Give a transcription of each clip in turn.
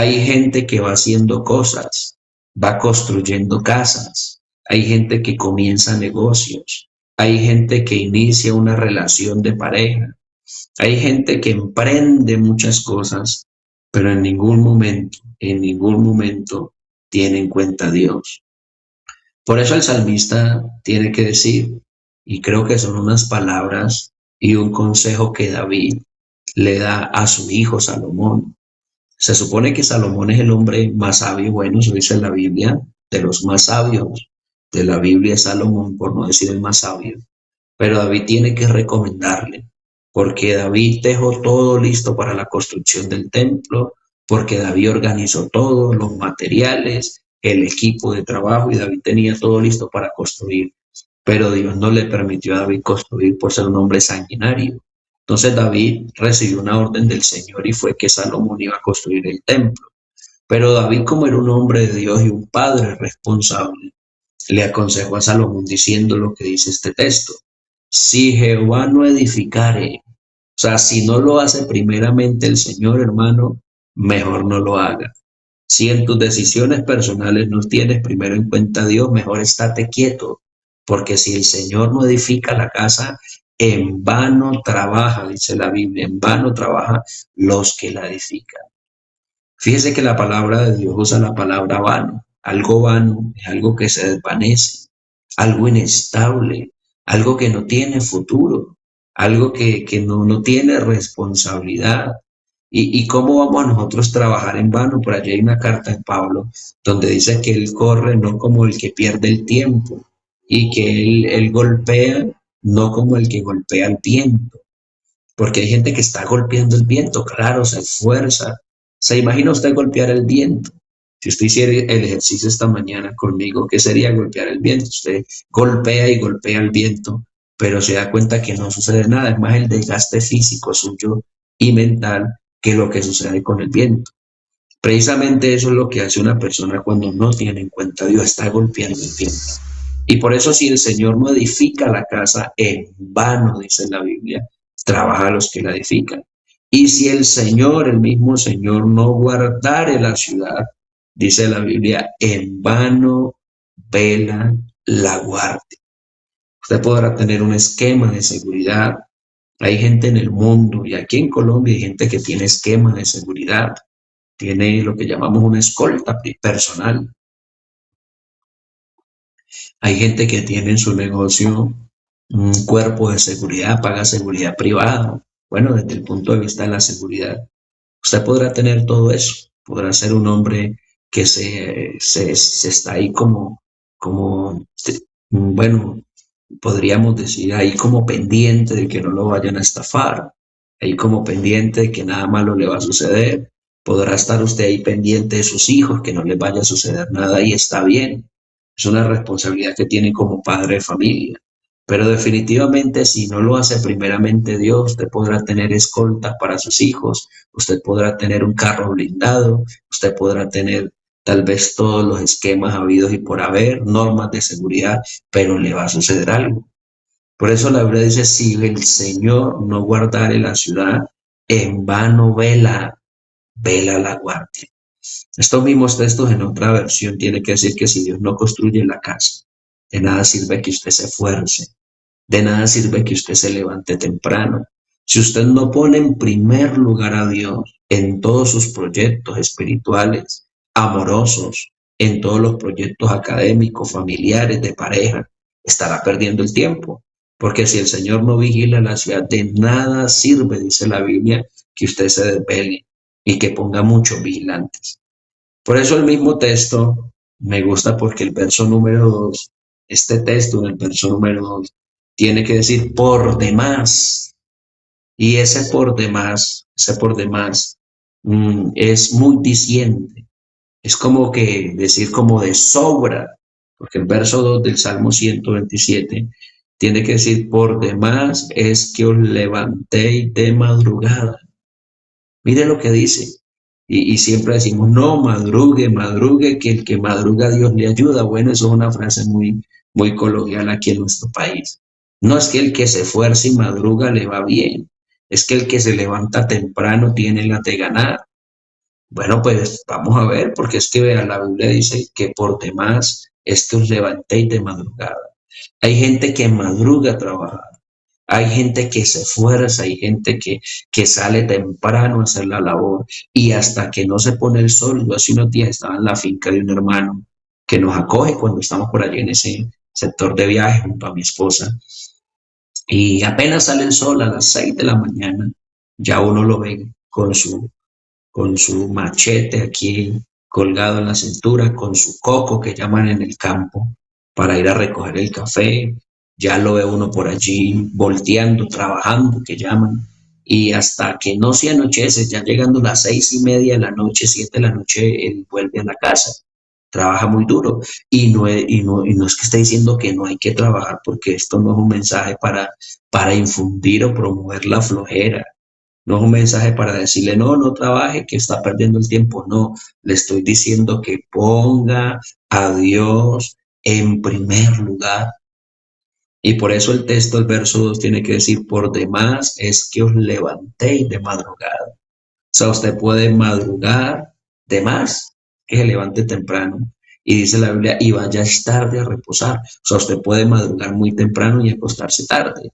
Hay gente que va haciendo cosas, va construyendo casas, hay gente que comienza negocios, hay gente que inicia una relación de pareja, hay gente que emprende muchas cosas, pero en ningún momento tiene en cuenta a Dios. Por eso el salmista tiene que decir, y creo que son unas palabras y un consejo que David le da a su hijo Salomón. Se supone que Salomón es el hombre más sabio y bueno, eso dice la Biblia, de los más sabios de la Biblia es Salomón, por no decir el más sabio. Pero David tiene que recomendarle, porque David dejó todo listo para la construcción del templo, porque David organizó todo, los materiales, el equipo de trabajo y David tenía todo listo para construir. Pero Dios no le permitió a David construir por ser un hombre sanguinario. Entonces David recibió una orden del Señor y fue que Salomón iba a construir el templo. Pero David, como era un hombre de Dios y un padre responsable, le aconsejó a Salomón diciendo lo que dice este texto. Si Jehová no edificare, o sea, si no lo hace primeramente el Señor, hermano, mejor no lo haga. Si en tus decisiones personales no tienes primero en cuenta a Dios, mejor estate quieto, porque si el Señor no edifica la casa, en vano trabaja, dice la Biblia, en vano trabaja los que la edifican. Fíjese que la palabra de Dios usa la palabra vano es algo que se desvanece, algo inestable, algo que no tiene futuro, algo que no tiene responsabilidad. ¿Y cómo vamos a nosotros trabajar en vano? Por allí hay una carta de Pablo donde dice que él corre no como el que pierde el tiempo y que él golpea no como el que golpea el viento, porque hay gente que está golpeando el viento, claro, se esfuerza. ¿Se imagina usted golpear el viento? Si usted hiciera el ejercicio esta mañana conmigo, ¿qué sería golpear el viento? Usted golpea y golpea el viento, pero se da cuenta que no sucede nada. Es más el desgaste físico suyo y mental que lo que sucede con el viento. Precisamente eso es lo que hace una persona cuando no tiene en cuenta a Dios, está golpeando el viento. Y por eso si el Señor no edifica la casa, en vano, dice la Biblia, trabaja a los que la edifican. Y si el Señor, el mismo Señor, no guardare la ciudad, dice la Biblia, en vano vela la guardia. Usted podrá tener un esquema de seguridad. Hay gente en el mundo y aquí en Colombia hay gente que tiene esquemas de seguridad, tiene lo que llamamos una escolta personal. Hay gente que tiene en su negocio un cuerpo de seguridad, paga seguridad privada. Bueno, desde el punto de vista de la seguridad, usted podrá tener todo eso, podrá ser un hombre que se está ahí bueno, podríamos decir ahí como pendiente de que no lo vayan a estafar, ahí como pendiente de que nada malo le va a suceder. Podrá estar usted ahí pendiente de sus hijos, que no les vaya a suceder nada y está bien. Es una responsabilidad que tiene como padre de familia. Pero definitivamente si no lo hace primeramente Dios, usted podrá tener escoltas para sus hijos, usted podrá tener un carro blindado, usted podrá tener tal vez todos los esquemas habidos y por haber, normas de seguridad, pero le va a suceder algo. Por eso la Biblia dice, si el Señor no guardare la ciudad, en vano vela la guardia. Estos mismos textos en otra versión tiene que decir que si Dios no construye la casa, de nada sirve que usted se esfuerce, de nada sirve que usted se levante temprano. Si usted no pone en primer lugar a Dios en todos sus proyectos espirituales, amorosos, en todos los proyectos académicos, familiares, de pareja, estará perdiendo el tiempo. Porque si el Señor no vigila la ciudad, de nada sirve, dice la Biblia, que usted se desvele y que ponga muchos vigilantes. Por eso el mismo texto me gusta porque el verso número 2, este texto en el verso número 2, tiene que decir por demás. Y ese por demás, es muy diciente. Es como que decir como de sobra, porque el verso 2 del Salmo 127 tiene que decir por demás es que os levantéis de madrugada. Mire lo que dice. Y siempre decimos, no, madrugue, madrugue, que el que madruga Dios le ayuda. Bueno, eso es una frase muy coloquial aquí en nuestro país. No es que el que se esfuerce y madruga le va bien, es que el que se levanta temprano tiene la de ganar. Bueno, pues vamos a ver, porque es que vea, la Biblia dice que por demás es que os levantéis de madrugada. Hay gente que madruga a trabajar. Hay gente que se esfuerza, hay gente que sale temprano a hacer la labor y hasta que no se pone el sol. Yo hace unos días estaba en la finca de un hermano que nos acoge cuando estamos por allí en ese sector de viaje junto a mi esposa y apenas sale el sol a las 6 de la mañana, ya uno lo ve con su machete aquí colgado en la cintura, con su coco que llaman en el campo para ir a recoger el café. Ya lo ve uno por allí volteando, trabajando, que llaman. Y hasta que no se anochece, ya llegando las 6:30 de la noche, 7 de la noche, él vuelve a la casa. Trabaja muy duro. Y no es que esté diciendo que no hay que trabajar, porque esto no es un mensaje para infundir o promover la flojera. No es un mensaje para decirle, no, no trabaje, que está perdiendo el tiempo. No, le estoy diciendo que ponga a Dios en primer lugar. Y por eso el texto, el verso 2 tiene que decir, por demás es que os levantéis de madrugada. O sea, usted puede madrugar de más, que se levante temprano. Y dice la Biblia, y vayáis tarde a reposar. O sea, usted puede madrugar muy temprano y acostarse tarde.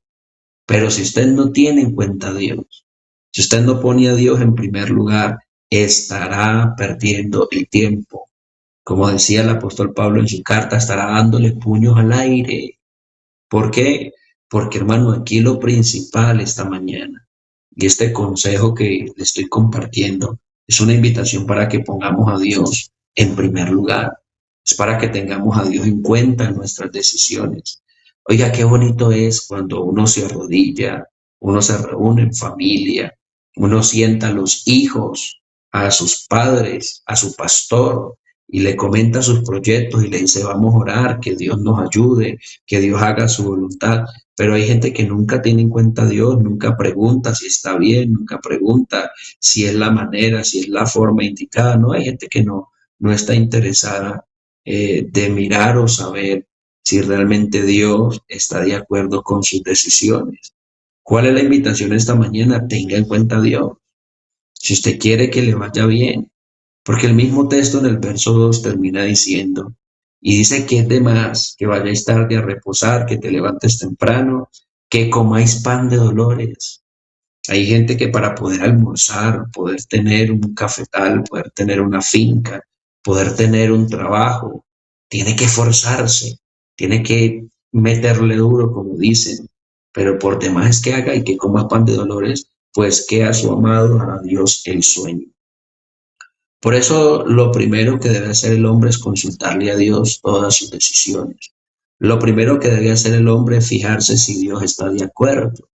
Pero si usted no tiene en cuenta a Dios, si usted no pone a Dios en primer lugar, estará perdiendo el tiempo. Como decía el apóstol Pablo en su carta, estará dándole puños al aire. ¿Por qué? Porque, hermano, aquí lo principal esta mañana, y este consejo que le estoy compartiendo, es una invitación para que pongamos a Dios en primer lugar. Es para que tengamos a Dios en cuenta en nuestras decisiones. Oiga, qué bonito es cuando uno se arrodilla, uno se reúne en familia, uno sienta a los hijos, a sus padres, a su pastor, y le comenta sus proyectos y le dice, vamos a orar, que Dios nos ayude, que Dios haga su voluntad. Pero hay gente que nunca tiene en cuenta a Dios, nunca pregunta si está bien, nunca pregunta si es la manera, si es la forma indicada. No, hay gente que no está interesada de mirar o saber si realmente Dios está de acuerdo con sus decisiones. ¿Cuál es la invitación esta mañana? Tenga en cuenta a Dios. Si usted quiere que le vaya bien, porque el mismo texto en el verso 2 termina diciendo, y dice que es de más, que vayáis tarde a reposar, que te levantes temprano, que comáis pan de dolores. Hay gente que para poder almorzar, poder tener un cafetal, poder tener una finca, poder tener un trabajo, tiene que forzarse, tiene que meterle duro, como dicen, pero por demás que haga y que coma pan de dolores, pues que a su amado, a Dios, el sueño. Por eso lo primero que debe hacer el hombre es consultarle a Dios todas sus decisiones. Lo primero que debe hacer el hombre es fijarse si Dios está de acuerdo.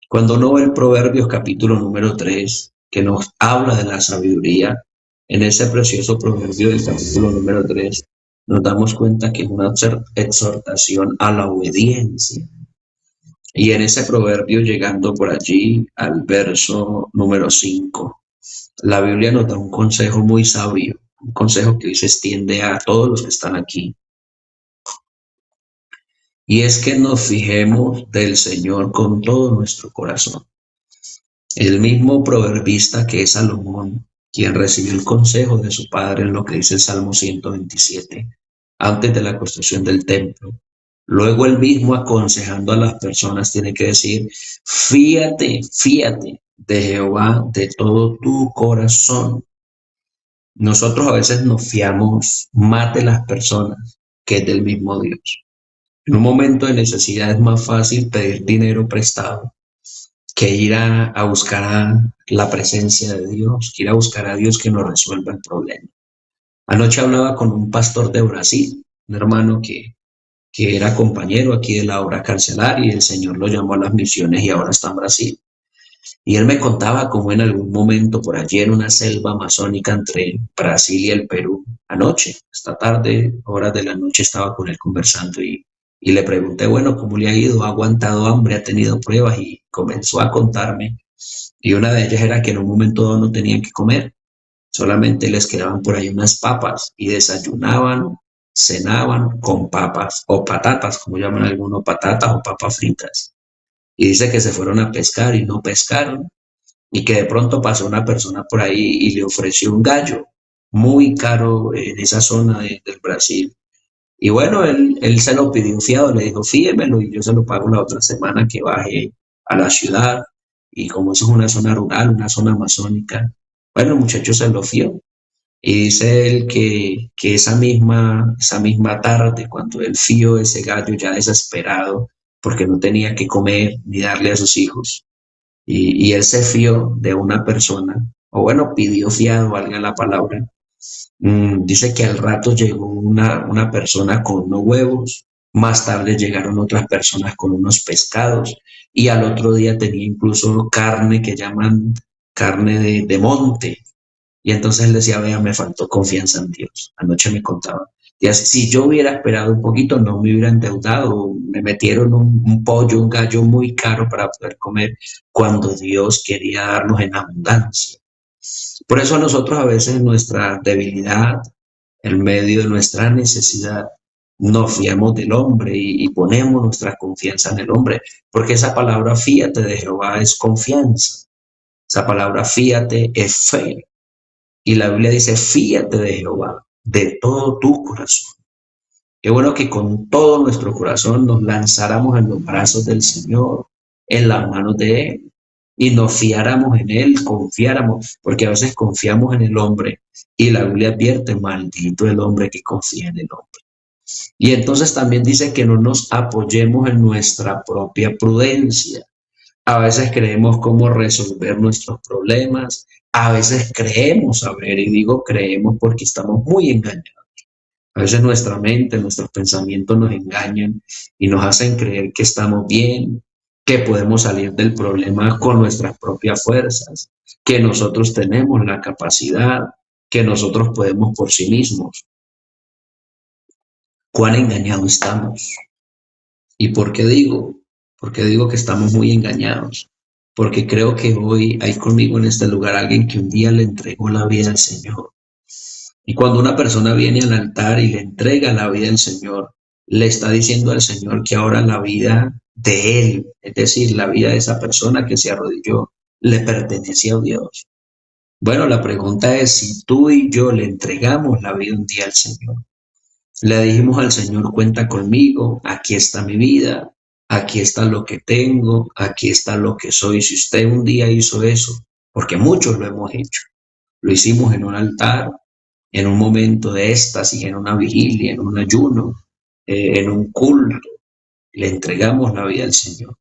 Cuando uno ve el Proverbios capítulo número 3 que nos habla de la sabiduría, en ese precioso proverbio del capítulo número 3 nos damos cuenta que es una exhortación a la obediencia. Y en ese proverbio, llegando por allí al verso número 5, la Biblia nos da un consejo muy sabio, un consejo que hoy se extiende a todos los que están aquí. Y es que nos fijemos del Señor con todo nuestro corazón. El mismo proverbista que es Salomón, quien recibió el consejo de su padre en lo que dice el Salmo 127, antes de la construcción del templo. Luego él mismo aconsejando a las personas tiene que decir, fíate de Jehová de todo tu corazón. Nosotros a veces nos fiamos más de las personas que del mismo Dios. En un momento de necesidad es más fácil pedir dinero prestado que ir a buscar a la presencia de Dios, que ir a buscar a Dios que nos resuelva el problema. Anoche hablaba con un pastor de Brasil, un hermano que era compañero aquí de la obra carcelaria y el Señor lo llamó a las misiones y ahora está en Brasil. Y él me contaba cómo en algún momento por allí en una selva amazónica entre Brasil y el Perú, anoche, esta tarde, horas de la noche, estaba con él conversando y le pregunté, bueno, ¿cómo le ha ido? ¿Ha aguantado hambre? ¿Ha tenido pruebas? Y comenzó a contarme. Y una de ellas era que en un momento dado no tenían que comer, solamente les quedaban por ahí unas papas y desayunaban, cenaban con papas o patatas, como llaman algunos, patatas o papas fritas. Y dice que se fueron a pescar y no pescaron y que de pronto pasó una persona por ahí y le ofreció un gallo muy caro en esa zona del Brasil. Y bueno, él se lo pidió fiado, le dijo, fíemelo y yo se lo pago la otra semana que baje a la ciudad. Y como eso es una zona rural, una zona amazónica, bueno, el muchacho se lo fió. Y dice él que esa misma tarde, cuando él fió ese gallo ya desesperado, porque no tenía que comer ni darle a sus hijos, y él se fió de una persona, o bueno, pidió fiado, valga la palabra. Dice que al rato llegó una persona con unos huevos, más tarde llegaron otras personas con unos pescados, y al otro día tenía incluso carne que llaman carne de monte. Y entonces él decía, vea, me faltó confianza en Dios. Anoche me contaba. Y si yo hubiera esperado un poquito, no me hubiera endeudado. Me metieron un pollo, un gallo muy caro para poder comer cuando Dios quería darnos en abundancia. Por eso nosotros a veces en nuestra debilidad, en medio de nuestra necesidad, nos fiamos del hombre y ponemos nuestra confianza en el hombre, porque esa palabra fíate de Jehová es confianza, esa palabra fíate es fe, y la Biblia dice fíate de Jehová de todo tu corazón. Qué bueno que con todo nuestro corazón nos lanzáramos en los brazos del Señor, en las manos de Él, y nos fiáramos en Él, confiáramos, porque a veces confiamos en el hombre, y la Biblia advierte, maldito el hombre que confía en el hombre. Y entonces también dice que no nos apoyemos en nuestra propia prudencia. A veces creemos cómo resolver nuestros problemas, a veces creemos saber, y digo creemos porque estamos muy engañados. A veces nuestra mente, nuestros pensamientos nos engañan y nos hacen creer que estamos bien, que podemos salir del problema con nuestras propias fuerzas, que nosotros tenemos la capacidad, que nosotros podemos por sí mismos. ¿Cuán engañados estamos? ¿Y por qué digo? Porque digo que estamos muy engañados. Porque creo que hoy hay conmigo en este lugar alguien que un día le entregó la vida al Señor. Y cuando una persona viene al altar y le entrega la vida al Señor, le está diciendo al Señor que ahora la vida de él, es decir, la vida de esa persona que se arrodilló, le pertenece a Dios. Bueno, la pregunta es si tú y yo le entregamos la vida un día al Señor. Le dijimos al Señor, cuenta conmigo, aquí está mi vida, aquí está lo que tengo, aquí está lo que soy. Si usted un día hizo eso, porque muchos lo hemos hecho, lo hicimos en un altar, en un momento de éxtasis, en una vigilia, en un ayuno, en un culto, le entregamos la vida al Señor.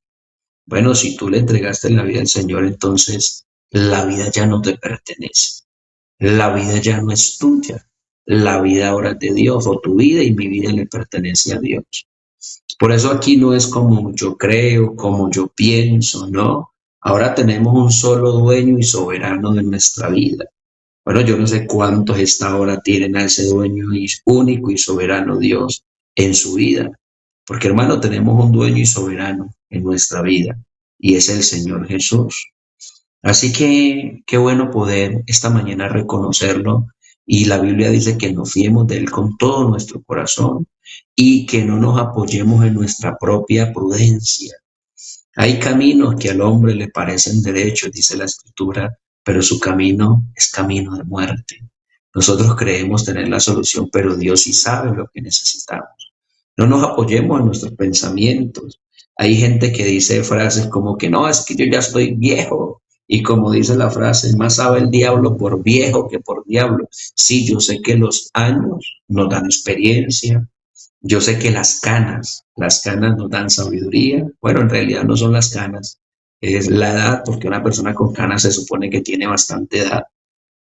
Bueno, si tú le entregaste la vida al Señor, entonces la vida ya no te pertenece. La vida ya no es tuya. La vida ahora es de Dios, o tu vida y mi vida le pertenece a Dios. Por eso aquí no es como yo creo, como yo pienso, ¿no? Ahora tenemos un solo dueño y soberano de nuestra vida. Bueno, yo no sé cuántos esta hora tienen a ese dueño y único y soberano Dios en su vida. Porque hermano, tenemos un dueño y soberano en nuestra vida y es el Señor Jesús. Así que qué bueno poder esta mañana reconocerlo, y la Biblia dice que nos fiemos de Él con todo nuestro corazón y que no nos apoyemos en nuestra propia prudencia. Hay caminos que al hombre le parecen derechos, dice la Escritura, pero su camino es camino de muerte. Nosotros creemos tener la solución, pero Dios sí sabe lo que necesitamos. No nos apoyemos en nuestros pensamientos. Hay gente que dice frases como que no, es que yo ya estoy viejo. Y como dice la frase, más sabe el diablo por viejo que por diablo. Sí, yo sé que los años nos dan experiencia. Yo sé que las canas nos dan sabiduría. Bueno, en realidad no son las canas, es la edad, porque una persona con canas se supone que tiene bastante edad.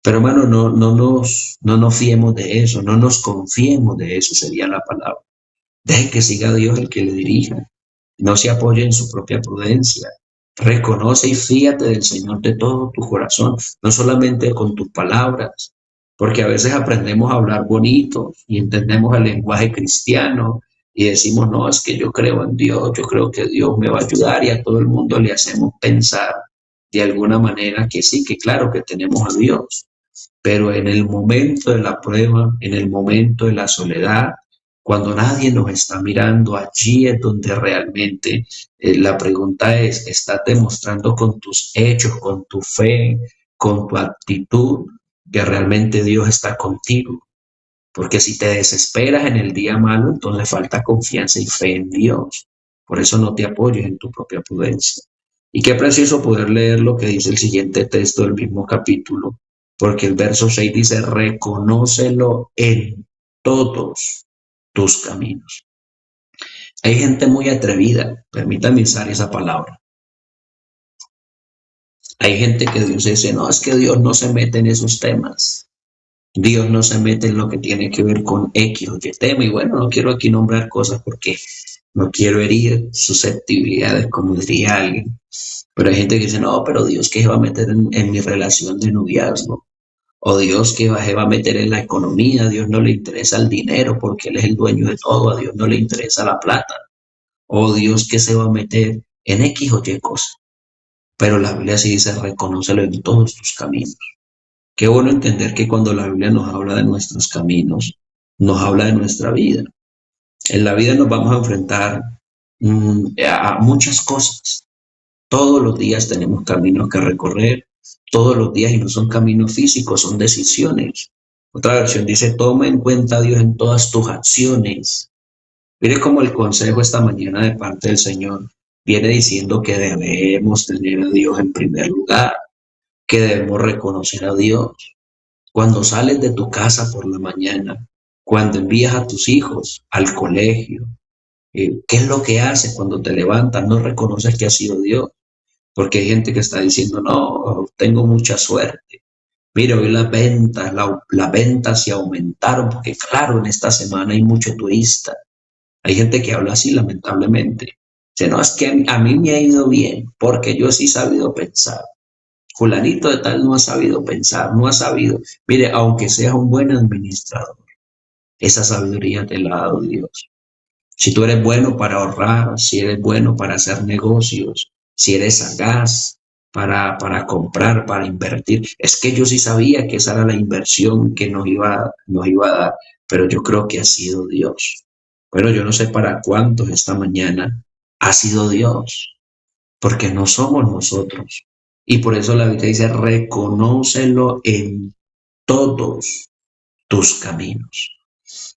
Pero bueno, no nos fiemos de eso, no nos confiemos de eso, sería la palabra. Deje que siga Dios el que le dirija. No se apoye en su propia prudencia. Reconoce y fíate del Señor de todo tu corazón, no solamente con tus palabras, porque a veces aprendemos a hablar bonito y entendemos el lenguaje cristiano y decimos, no, es que yo creo en Dios, yo creo que Dios me va a ayudar, y a todo el mundo le hacemos pensar de alguna manera que sí, que claro que tenemos a Dios, pero en el momento de la prueba, en el momento de la soledad, cuando nadie nos está mirando, allí es donde realmente la pregunta es, ¿estás demostrando con tus hechos, con tu fe, con tu actitud, que realmente Dios está contigo? Porque si te desesperas en el día malo, entonces falta confianza y fe en Dios. Por eso no te apoyes en tu propia prudencia. Y qué preciso poder leer lo que dice el siguiente texto del mismo capítulo, porque el verso 6 dice, reconócelo en todos tus caminos. Hay gente muy atrevida, permítame usar esa palabra. Hay gente que Dios dice, no, es que Dios no se mete en esos temas. Dios no se mete en lo que tiene que ver con X o Y tema. Y bueno, no quiero aquí nombrar cosas porque no quiero herir susceptibilidades, como diría alguien. Pero hay gente que dice, no, pero Dios que se va a meter en mi relación de noviazgo. O Dios que se va a meter en la economía. A Dios no le interesa el dinero porque Él es el dueño de todo. A Dios no le interesa la plata. O Dios que se va a meter en X o Y cosas. Pero la Biblia sí dice, reconócelo en todos tus caminos. Qué bueno entender que cuando la Biblia nos habla de nuestros caminos, nos habla de nuestra vida. En la vida nos vamos a enfrentar a muchas cosas. Todos los días tenemos caminos que recorrer, todos los días, y no son caminos físicos, son decisiones. Otra versión dice, toma en cuenta a Dios en todas tus acciones. Mire cómo el consejo esta mañana de parte del Señor viene diciendo que debemos tener a Dios en primer lugar, que debemos reconocer a Dios. Cuando sales de tu casa por la mañana, cuando envías a tus hijos al colegio, ¿qué es lo que haces cuando te levantas? No reconoces que ha sido Dios, porque hay gente que está diciendo, no, tengo mucha suerte. Mira, hoy las ventas se aumentaron, porque claro, en esta semana hay mucho turista. Hay gente que habla así, lamentablemente. Dice, no, es que a mí me ha ido bien, porque yo sí he sabido pensar. Fulanito de tal no ha sabido pensar, no ha sabido. Mire, aunque seas un buen administrador, esa sabiduría te la ha dado Dios. Si tú eres bueno para ahorrar, si eres bueno para hacer negocios, si eres sagaz para comprar, para invertir, es que yo sí sabía que esa era la inversión que nos iba a dar, pero yo creo que ha sido Dios. Pero yo no sé para cuántos esta mañana ha sido Dios, porque no somos nosotros. Y por eso la Biblia dice, reconócelo en todos tus caminos.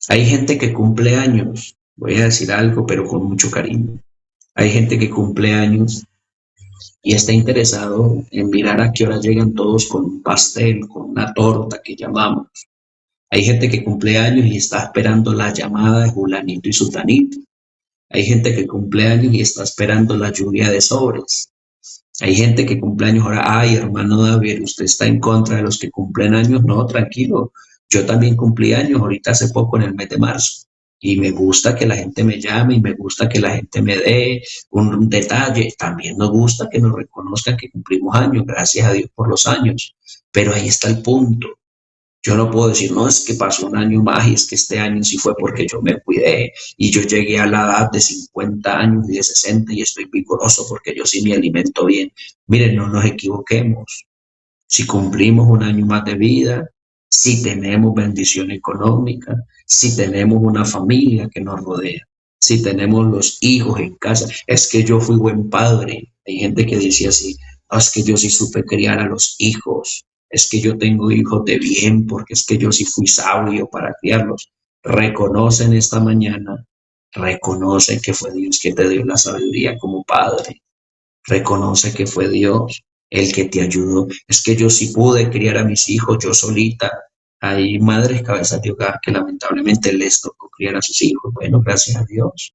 Hay gente que cumple años, voy a decir algo, pero con mucho cariño. Hay gente que cumple años y está interesado en mirar a qué hora llegan todos con un pastel, con una torta que llamamos. Hay gente que cumple años y está esperando la llamada de Julanito y Sutanito. Hay gente que cumple años y está esperando la lluvia de sobres. Hay gente que cumple años ahora, ay, hermano David, usted está en contra de los que cumplen años. No, tranquilo. Yo también cumplí años ahorita hace poco en el mes de marzo. Y me gusta que la gente me llame y me gusta que la gente me dé un detalle. También nos gusta que nos reconozcan que cumplimos años. Gracias a Dios por los años. Pero ahí está el punto. Yo no puedo decir, no, es que pasó un año más y es que este año sí fue porque yo me cuidé y yo llegué a la edad de 50 años y de 60 y estoy vigoroso porque yo sí me alimento bien. Miren, no nos equivoquemos. Si cumplimos un año más de vida, si tenemos bendición económica, si tenemos una familia que nos rodea, si tenemos los hijos en casa, es que yo fui buen padre. Hay gente que dice así, "No, es que yo sí supe criar a los hijos, es que yo tengo hijos de bien, porque es que yo sí fui sabio para criarlos". Reconocen esta mañana, reconoce que fue Dios que te dio la sabiduría como padre. Reconoce que fue Dios el que te ayudó. Es que yo sí pude criar a mis hijos yo solita. Hay madres cabezas de hogar que lamentablemente les tocó criar a sus hijos. Bueno, gracias a Dios.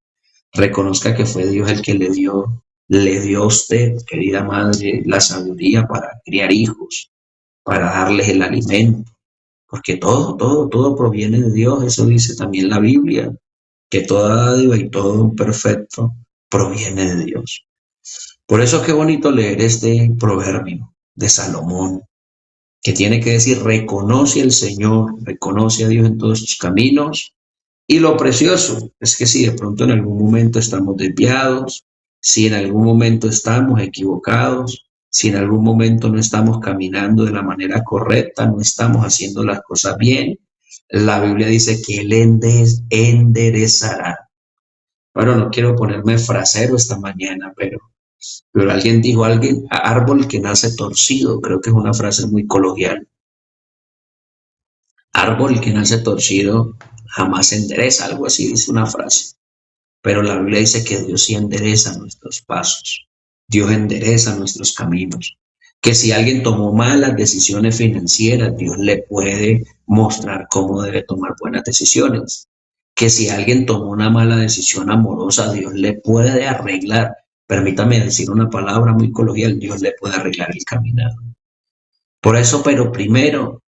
Reconozca que fue Dios el que le dio a usted, querida madre, la sabiduría para criar hijos, para darles el alimento. Porque todo proviene de Dios. Eso dice también la Biblia, que toda dádiva y todo perfecto proviene de Dios. Por eso qué bonito leer este proverbio de Salomón, que tiene que decir, reconoce al Señor, reconoce a Dios en todos sus caminos. Y lo precioso es que si de pronto en algún momento estamos desviados, si en algún momento estamos equivocados, si en algún momento no estamos caminando de la manera correcta, no estamos haciendo las cosas bien, La Biblia dice que Él enderezará. Bueno, no quiero ponerme frasero esta mañana, pero alguien dijo, alguien, árbol que nace torcido, creo que es una frase muy coloquial. Árbol que nace torcido jamás se endereza, algo así dice una frase. Pero la Biblia dice que Dios sí endereza nuestros pasos. Dios endereza nuestros caminos. Que si alguien tomó malas decisiones financieras, Dios le puede mostrar cómo debe tomar buenas decisiones. Que si alguien tomó una mala decisión amorosa, Dios le puede arreglar. Permítame decir una palabra muy coloquial, Dios le puede arreglar el caminado. Por eso, pero primero,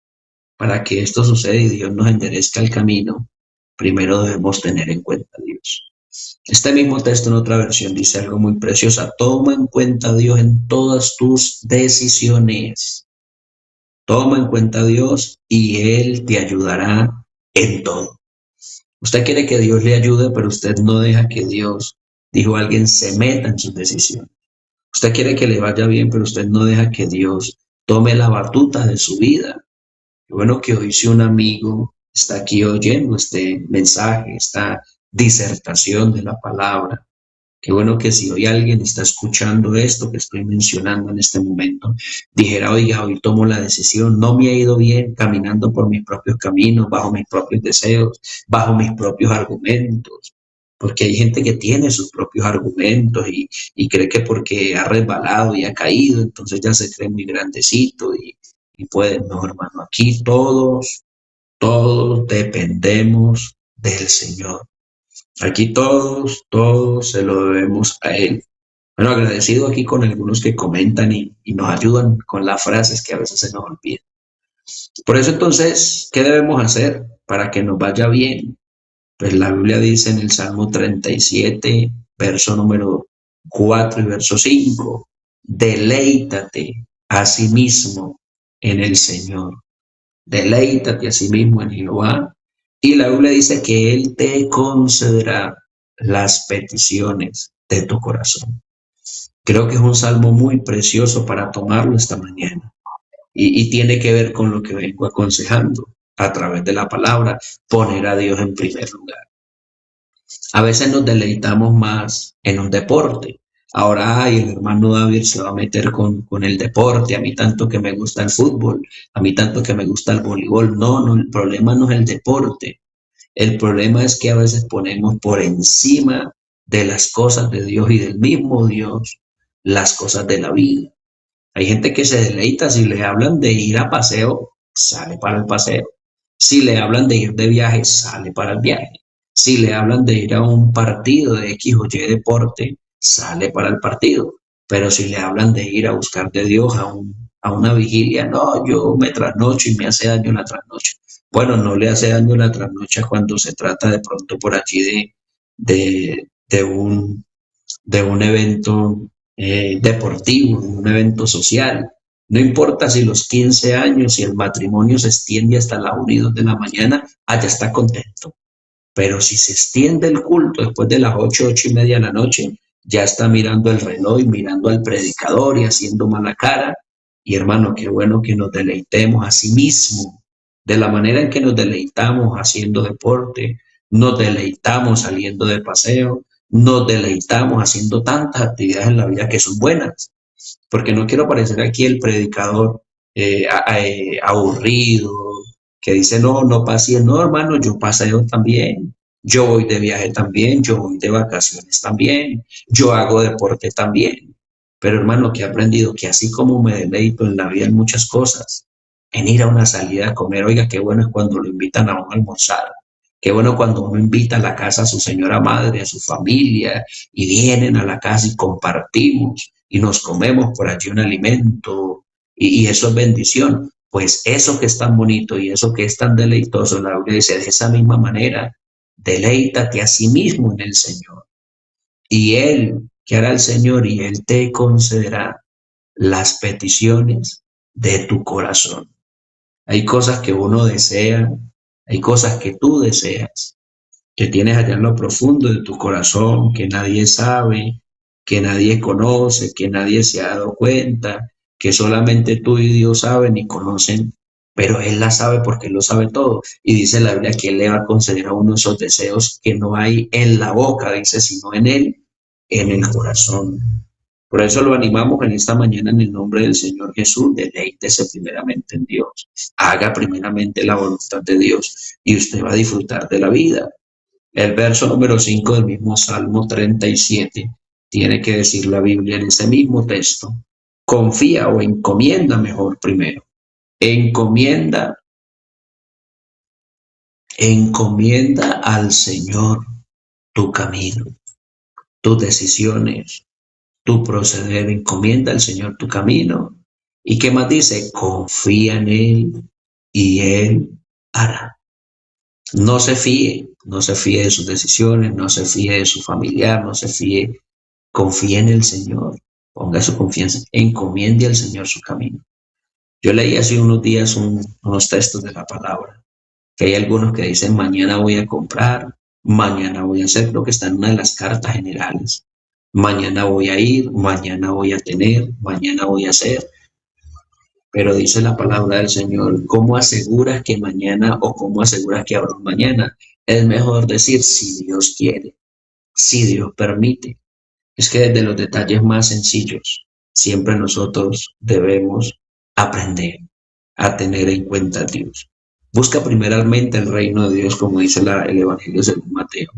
para que esto suceda y Dios nos enderezca el camino, primero debemos tener en cuenta a Dios. Este mismo texto en otra versión dice algo muy precioso. Toma en cuenta a Dios en todas tus decisiones. Toma en cuenta a Dios y Él te ayudará en todo. Usted quiere que Dios le ayude, pero usted no deja que Dios, dijo alguien, se meta en sus decisiones. Usted quiere que le vaya bien, pero usted no deja que Dios tome la batuta de su vida. Qué bueno que hoy si un amigo está aquí oyendo este mensaje, esta disertación de la palabra. Qué bueno que si hoy alguien está escuchando esto que estoy mencionando en este momento, dijera, oiga, hoy tomo la decisión, no me ha ido bien caminando por mis propios caminos, bajo mis propios deseos, bajo mis propios argumentos, porque hay gente que tiene sus propios argumentos y cree que porque ha resbalado y ha caído, entonces ya se cree muy grandecito y puede, no, hermano, aquí todos dependemos del Señor. Aquí todos se lo debemos a Él. Bueno, agradecido aquí con algunos que comentan y nos ayudan con las frases que a veces se nos olvidan. Por eso entonces, ¿qué debemos hacer para que nos vaya bien? Pues la Biblia dice en el Salmo 37, verso número 4 y verso 5, deleítate a sí mismo en el Señor. Deleítate a sí mismo en Jehová. Y la Biblia dice que Él te concederá las peticiones de tu corazón. Creo que es un salmo muy precioso para tomarlo esta mañana. Y tiene que ver con lo que vengo aconsejando a través de la palabra, poner a Dios en primer lugar. A veces nos deleitamos más en un deporte. Ahora, ay, el hermano David se va a meter con el deporte, a mí tanto que me gusta el fútbol, a mí tanto que me gusta el voleibol. No, no, el problema no es el deporte. El problema es que a veces ponemos por encima de las cosas de Dios y del mismo Dios las cosas de la vida. Hay gente que se deleita si le hablan de ir a paseo, sale para el paseo. Si le hablan de ir de viaje, sale para el viaje. Si le hablan de ir a un partido de X o Y deporte, sale para el partido. Pero si le hablan de ir a buscar de Dios a una vigilia, no, yo me trasnocho y me hace daño la trasnoche. Bueno, no le hace daño la trasnoche cuando se trata de pronto por allí de un evento deportivo, un evento social. No importa si los 15 años, si el matrimonio se extiende hasta las 1 y 2 de la mañana, allá está contento. Pero si se extiende el culto después de las 8, 8:30 de la noche, ya está mirando el reloj y mirando al predicador y haciendo mala cara. Y hermano, qué bueno que nos deleitemos a sí mismo, de la manera en que nos deleitamos haciendo deporte, nos deleitamos saliendo de paseo, nos deleitamos haciendo tantas actividades en la vida que son buenas, porque no quiero parecer aquí el predicador aburrido, que dice, no, no pasé, no, hermano, yo paseo también, yo voy de viaje también, yo voy de vacaciones también, yo hago deporte también. Pero hermano, que he aprendido que así como me deleito en la vida en muchas cosas, en ir a una salida a comer, oiga, qué bueno es cuando lo invitan a un almorzar, qué bueno cuando uno invita a la casa a su señora madre, a su familia, y vienen a la casa y compartimos y nos comemos por allí un alimento, y eso es bendición. Pues eso que es tan bonito y eso que es tan deleitoso, la Biblia dice, de esa misma manera, deleítate a sí mismo en el Señor. Y Él, que hará el Señor, y Él te concederá las peticiones de tu corazón. Hay cosas que uno desea, hay cosas que tú deseas, que tienes allá en lo profundo de tu corazón, que nadie sabe, que nadie conoce, que nadie se ha dado cuenta, que solamente tú y Dios saben y conocen. pero Él la sabe porque Él lo sabe todo. Y dice la Biblia que Él le va a conceder a uno esos deseos que no hay en la boca, dice, sino en Él, en el corazón. Por eso lo animamos en esta mañana en el nombre del Señor Jesús. Deleítese primeramente en Dios. Haga primeramente la voluntad de Dios y usted va a disfrutar de la vida. El verso número 5 del mismo Salmo 37 tiene que decir la Biblia en ese mismo texto. Confía o encomienda mejor primero. Encomienda, encomienda al Señor tu camino, tus decisiones, tu proceder. Encomienda al Señor tu camino. ¿Y qué más dice? Confía en Él y Él hará. No se fíe, no se fíe de sus decisiones, no se fíe de su familiar, no se fíe. Confíe en el Señor, ponga su confianza, encomiende al Señor su camino. Yo leí hace unos días unos textos de la palabra, que hay algunos que dicen mañana voy a comprar, mañana voy a hacer lo que está en una de las cartas generales, mañana voy a ir, mañana voy a tener, mañana voy a hacer, pero dice la palabra del Señor, ¿cómo aseguras que mañana o cómo aseguras que habrá un mañana? Es mejor decir si Dios quiere, si Dios permite. Es que desde los detalles más sencillos, siempre nosotros debemos aprender a tener en cuenta a Dios. Busca primeramente el reino de Dios, como dice el Evangelio según Mateo.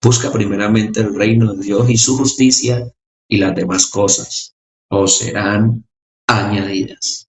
Busca primeramente el reino de Dios y su justicia, y las demás cosas os serán añadidas.